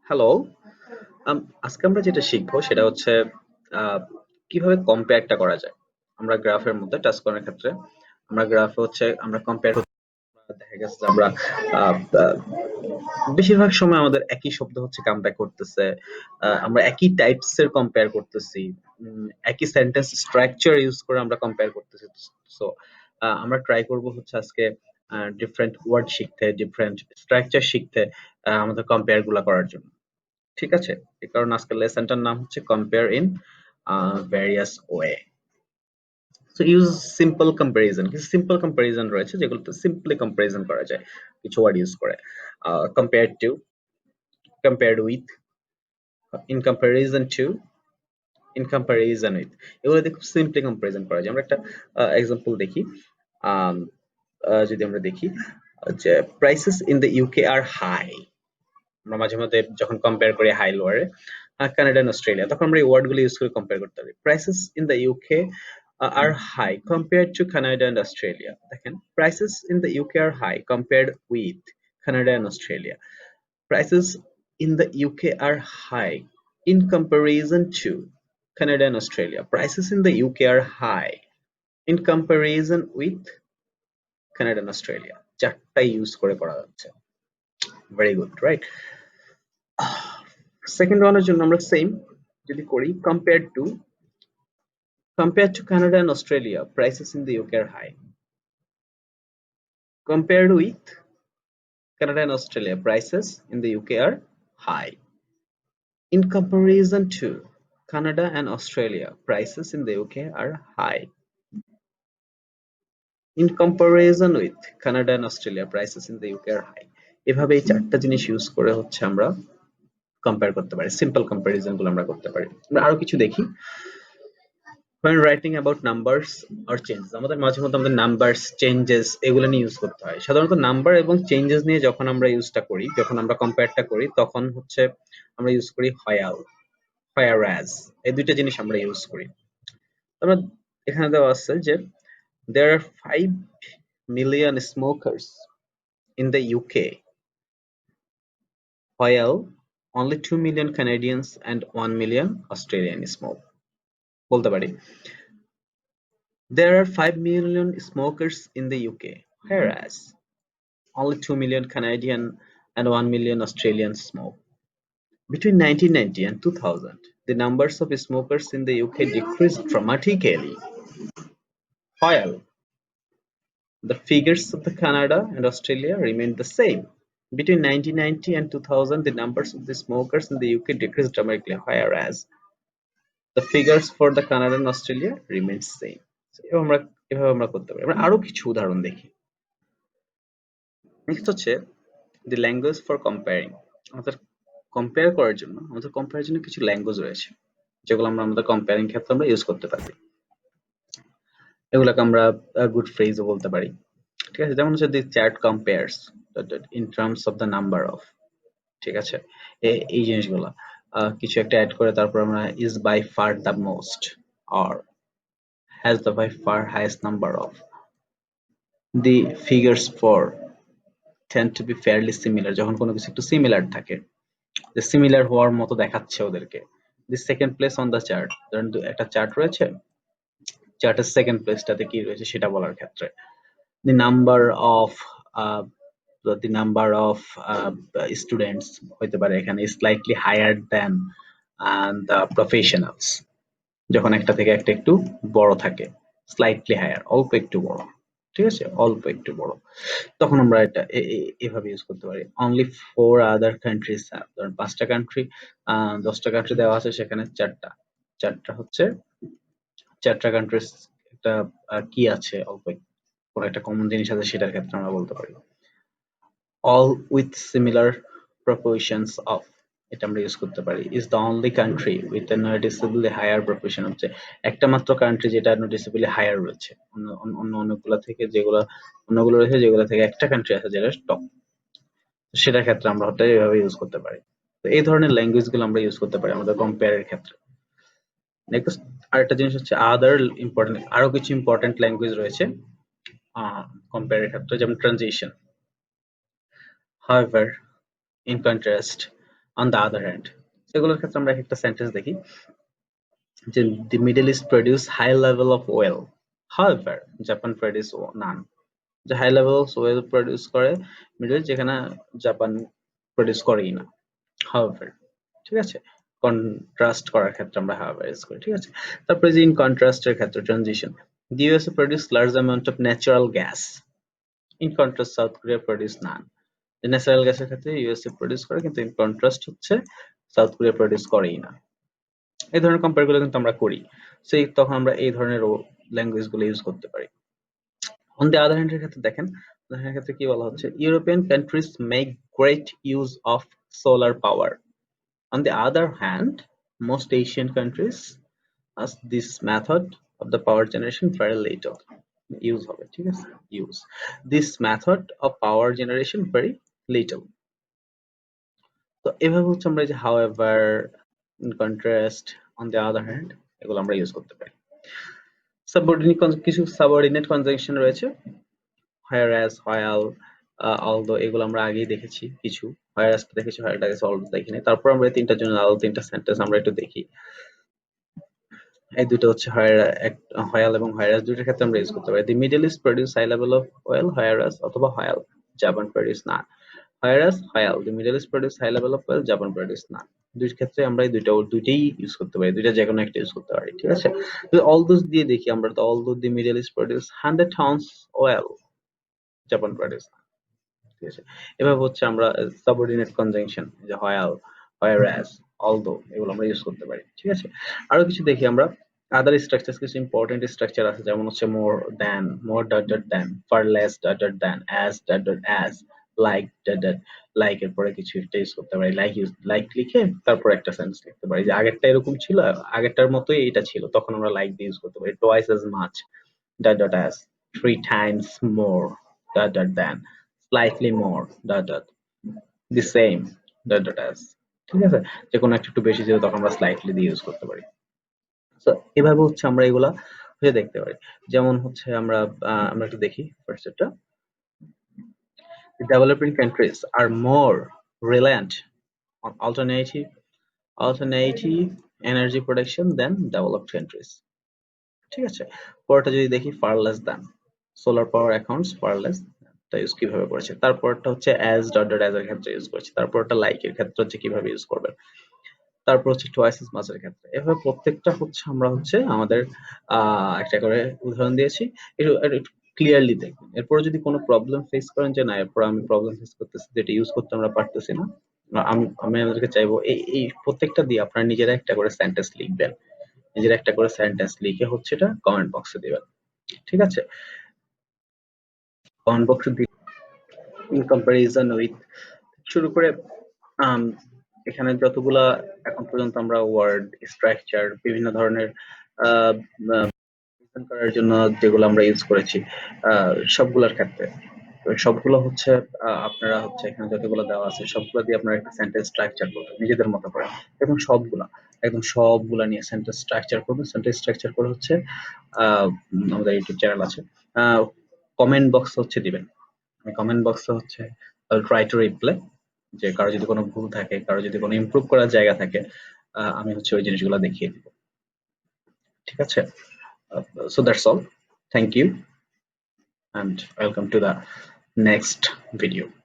Hello. আজকে আমরা যেটা শিখবো সেটা হচ্ছে আহ, কিভাবে কম্পেয়ারটা করা যায়। আমরা গ্রাফের মধ্যে টাচ করার ক্ষেত্রে আমরা গ্রাফে হচ্ছে আমরা কম্পেয়ার দেখা গেছে যে আমরা আহ, আহ, বেশিরভাগ সময় আমাদের একই শব্দ হচ্ছে কম্পেয়ার করতেছে। আমরা একই টাইপস এর কম্পেয়ার করতেছি। একই সেন্টেন্স স্ট্রাকচার ইউজ করে আমরা কম্পেয়ার করতেছি। সো আমরা ট্রাই করব হচ্ছে আজকে ডিফারেন্ট ওয়ার্ড শিখতে, ডিফারেন্ট স্ট্রাকচার শিখতে, আমাদের কম্পেয়ার গুলা করার জন্য। ঠিক আছে? এই কারণে আজকের লেসনটার নাম হচ্ছে compare in various way. So use simple comparison. কিছু সিম্পল কম্পারিজন রয়েছে যেগুলোতে সিম্পলি কম্পারিজন করা যায় কিছু ওয়ার্ড ইউজ করে। Compare to, compared with, in comparison two, in comparison with, এগুলো দিয়ে খুব সিম্পলি কম্পারিজন করা যায়। আমরা একটা এক্সাম্পল দেখি। আম, যদি আমরা দেখি যে prices in the UK R high. আমরা মাঝে মধ্যে যখন কম্পেয়ার করি হাই লোয়ারে কানাডা এন্ড অস্ট্রেলিয়া, তখন আমরা এই ওয়ার্ড গুলো ইউজ করে কম্পেয়ার করতে পারি। Prices in the UK R high compare to Canada and Australia. দেখেন, prices in the UK R high compared with Canada and Australia. Prices in the UK are high in comparison to Canada and Australia. Prices in the UK are high in comparison with Canada and Australia. চারটাই use করে করা যাচ্ছে। Very good, right? Second ওয়ানের জন্য আমরা same যদি করি, compared to Canada and Australia, prices in the UK are high. Compared with Canada and Australia, prices in the UK are high. In comparison to Canada and Australia, prices in the UK are high. In comparison with Canada and Australia, prices in the UK are high. এভাবে এই চারটা জিনিস use করে হচ্ছে আমরা compare করতে পারি। Simple comparison গুলো আমরা করতে পারি। আমরা আরো কিছু দেখি। When writing about numbers or changes, আমাদের মাঝে মধ্যে আমাদের নাম্বারস, চেঞ্জেস এগুলো নিয়ে ইউজ করতে হয়। সাধারণত নাম্বার এবং চেঞ্জেস নিয়ে যখন আমরা ইউজটা করি, যখন আমরা কম্পেয়ারটা করি, তখন হচ্ছে আমরা ইউজ করি whereas, whereas এই দুইটা জিনিস আমরা ইউজ করি। আমরা এখানে দেওয়া আছে যে there are 5 million smokers in the UK, while only 2 million Canadians and 1 million Australians smoke. বলতে পারি there are 5 million smokers in the UK, whereas only 2 million Canadian and 1 million Australians smoke. Between 1990 and 2000, the numbers of smokers in the UK decreased dramatically, while the figures of the Canada and Australia remained the same. Between 1990 and 2000, the numbers of the smokers in the UK decreased dramatically, whereas the figures for the Canada and Australia remained same. So, এভাবে আমরা করতে পারি। আমরা আরো কিছু উদাহরণ দেখি। Next হচ্ছে the language for comparing. আমাদের কম্পেয়ার করার জন্য কিছু ল্যাঙ্গুয়েজ রয়েছে যেগুলো আমরা আমাদের কম্পেয়ারিং ক্ষেত্রে আমরা ইউজ করতে পারি। এগুলোকে আমরা গুড ফ্রেজও বলতে পারি। ঠিক আছে? যেমন হচ্ছে the chat compares in terms of the number of, ঠিক আছে? এই জিনিসগুলো কিছু একটা অ্যাড করে তারপর আমরা is by far the most or has the by far highest number of. The figures for tend to be fairly similar, যখন কোনো কিছু একটু সিমিলার থাকে, যে সিমিলার হওয়ার মতো দেখাচ্ছে ওদেরকে। The second place on the chart, ধরেন একটা চার্ট রয়েছে, চার্টের সেকেন্ড প্লেসটাতে কি রয়েছে সেটা বলার ক্ষেত্রে। The number of uh, the number of students হইতে পারে এখানে slightly higher than the professionals, যখন একটা থেকে একটা একটু বড় থাকে, স্লাইটলি হায়ার, অল্প একটু বড়। ঠিক আছে? অল্প একটু বড়। তখন আমরা এটা এভাবে ইউজ করতে পারি। অনলি 4 আদার কান্ট্রিজ হ্যাভ, ধরেন 5টা কান্ট্রি, 10টা কান্ট্রি দেওয়া আছে, সেখানে চারটা হচ্ছে 4টা কান্ট্রিজ একটা কি আছে, অল্প কোন একটা কমন জিনিস আছে, সেটার ক্ষেত্রে আমরা বলতে পারি। all with similar proportions of, এটা আমরা ইউজ করতে পারি। is the only country with a noticeably higher proportion, হচ্ছে একটা মাত্র কান্ট্রি যেটা নোটিসেবলি হায়ার রয়েছে অন্যগুলো থেকে, অন্যগুলো রয়েছে যেগুলো থেকে একটা কান্ট্রি আছে যেটা টপ, সেটার ক্ষেত্রে আমরা হয়তো এইভাবে ইউজ করতে পারি। তো এই ধরনের ল্যাঙ্গুয়েজ গুলো আমরা ইউজ করতে পারি আমাদের কম্পেয়ারের ক্ষেত্রে। নেক্সট আরেকটা জিনিস হচ্ছে আরো কিছু ইম্পর্টেন্ট ল্যাঙ্গুয়েজ রয়েছে কম্পেয়ারের ক্ষেত্রে, যেমন transition. However, in contrast on the other hand সেগুলোর ক্ষেত্রে আমরা একটা সেন্টেন্স দেখি যে the Middle East produce high level of oil however Japan produce none যে হাই লেভেল ওয়েল প্রডিউস করে মিডল যেখানে জাপান প্রডিউস করেই না however ঠিক আছে কন্ট্রাস্ট করার ক্ষেত্রে আমরা however ইউজ করি ঠিক আছে তারপরে যে ইন কন্ট্রাস্টের ক্ষেত্রে transition the USA produce large amount of natural gas in contrast South Korea produce none যে ন্যাচারাল গ্যাসের ক্ষেত্রে ইউএসএ প্রডিউস করে কিন্তু ইন কন্ট্রাস্ট হচ্ছে সাউথ কোরিয়া প্রডিউস করেই না এই ধরনের কম্পেয়ার গুলো কিন্তু আমরা করি সেই তখন আমরা এই ধরনের ল্যাঙ্গুয়েজ গুলো ইউজ করতে পারি অন দ্য আদার হ্যান্ডের ক্ষেত্রে দেখেন এর ক্ষেত্রে কি বলা হচ্ছে European countries make great use of solar power on the other hand most Asian countries as this method of the power generation very little use হবে ঠিক আছে use this method of power generation very little তো এভাবে হচ্ছে আমরা যে however in contrast on the other hand এগুলো আমরা ইউজ করতে পারি সাবঅর্ডিনেট কিছু সাবঅর্ডিনেট কনজাংশন রয়েছে whereas while although এগুলো আমরা আগেই দেখেছি কিছু whereas দেখেছি while দেখেছি although দেখিনি তারপর আমরা এই তিনটার জন্য আরো তিনটা সেন্টেন্স আমরা একটু দেখি এই দুটো হচ্ছে while এবং whereas দুটোর ক্ষেত্রে আমরা ইউজ করতে পারি the Middle East produce high level of oil whereas অথবা while Japan produce none whereas while the Middle East produce high level of oil Japan produce none দুই ক্ষেত্রে আমরা এই দুইটাই ইউজ করতে পারি দুইটা যে কোনো একটা ইউজ করতে পারি ঠিক আছে তো all those দিয়ে দেখি আমরা তো although the Middle East produce 100 tons oil Japan produce none ঠিক আছে এভাবে হচ্ছে আমরা সাবঅর্ডিনেট কনজাংশন যে while whereas although এগুলো আমরা ইউজ করতে পারি ঠিক আছে আরো কিছু দেখি আমরা আদার স্ট্রাকচারস কিছু ইম্পর্টেন্ট স্ট্রাকচার আছে যেমন হচ্ছে more dot dot than for less dot dot than as dot dot as like dot dot like এর পরে কিছু একটা ইউজ করতে পারি লাইক লিখে তারপর একটা সেন্টেন্স লিখতে পারি যে আগেরটা এরকম ছিল আগেরটার মতোই এটা ছিল তখন আমরা লাইক দিয়ে ইউজ করতে পারি twice as much dot dot as 3 times more dot dot than slightly more dot dot the same dot dot as ঠিক আছে যে কোনো একটা একটু বেশি ছিল তখন আমরা স্লাইটলি দিয়ে ইউজ করতে পারি তো এভাবে হচ্ছে আমরা এগুলা হয়ে দেখতে পারি যেমন হচ্ছে আমরা একটু দেখি ফার্স্ট এটা the developing countries are more reliant on alternative energy production than developed countries ঠিক আছে পরেরটা যদি দেখি far less than solar power accounts far less তা ইউজ কিভাবে করেছে তারপরটা হচ্ছে as dot dot as এর ক্ষেত্রে ইউজ করেছে তারপরটা like এর ক্ষেত্রে হচ্ছে কিভাবে ইউজ করবে তারপর হচ্ছে twice as much এর ক্ষেত্রে এভাবে প্রত্যেকটা হচ্ছে আমরা হচ্ছে আমাদের একটা করে উদাহরণ দিয়েছি একটু ক্লিয়ারলি দেখবেন এরপর যদি কোনো প্রবলেম ফেস করেন যে না এরপর আমি প্রবলেম ফেস করতেছি যেটা ইউজ করতে আমরা পারতেছি না আমি আপনাদেরকে চাইবো এই প্রত্যেকটা দিয়ে আপনারা নিজেরা একটা করে সেন্টেন্স লিখবেন নিজেরা একটা করে সেন্টেন্স লিখে হচ্ছে এটা কমেন্ট বক্সে দিবেন ঠিক আছে কমেন্ট বক্সে দিয়ে ইন কম্পারিজন উইথ শুরু করে আম, এখানে যতগুলা এখন পর্যন্ত আমরা ওয়ার্ড স্ট্রাকচার বিভিন্ন ধরনের ডিজাইন করার জন্য যেগুলো আমরা ইউজ করেছি সবগুলোর ক্ষেত্রে তো সবগুলো হচ্ছে আপনারা হচ্ছে এখানে যতগুলো দেওয়া আছে সবগুলো দিয়ে আপনারা একটা সেন্টেন্স স্ট্রাকচার করবেন নিজেদের মতো করে এবং একদম সবগুলা নিয়ে সেন্টেন্স স্ট্রাকচার করবেন সেন্টেন্স স্ট্রাকচার করে হচ্ছে আমাদের ইউটিউব চ্যানেল আছে কমেন্ট বক্স হচ্ছে দিবেন কমেন্ট বক্সে হচ্ছে ট্রাই টু রিপ্লাই যে কারো যদি কোনো ভুল থাকে কারো যদি কোনো ইমপ্রুভ করার জায়গা থাকে আমি হচ্ছে ওই জিনিসগুলো দেখিয়ে দিব ঠিক আছে so that's all thank you and welcome to the next video